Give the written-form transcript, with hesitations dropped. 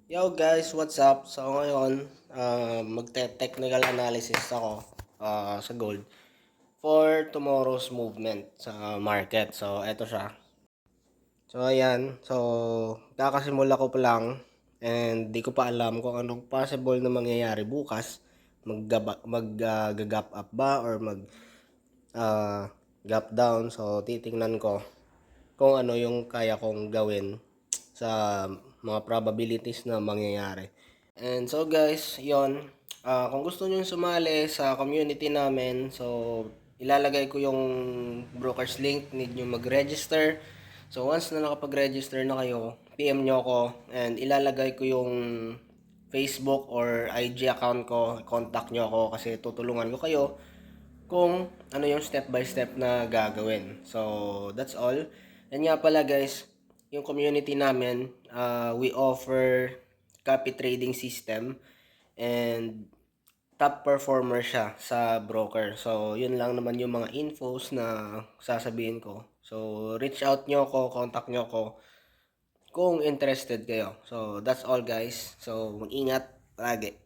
Yo guys, what's up? So ngayon, magte-technical analysis ako sa gold for tomorrow's movement sa market. So eto siya. So ayan, so kakasimula ko pa lang and di ko pa alam kung anong possible na mangyayari bukas. Mag-gap up ba or uh, gap down. So titingnan ko kung ano yung kaya kong gawin sa mga probabilities na mangyayari. And so guys, yon. Kung gusto niyo sumali sa community namin, so ilalagay ko yung broker's link, need nyo mag-register. So once na nakapag-register na kayo, PM nyo ako and ilalagay ko yung Facebook or IG account ko, contact nyo ako kasi tutulungan ko kayo kung ano yung step by step na gagawin. So that's all. And nga pala guys, yung community namin, we offer copy trading system and top performer siya sa broker. So, yun lang naman yung mga infos na sasabihin ko. So, reach out nyo ako, contact nyo ako kung interested kayo. So, that's all guys. So, mag-ingat lagi.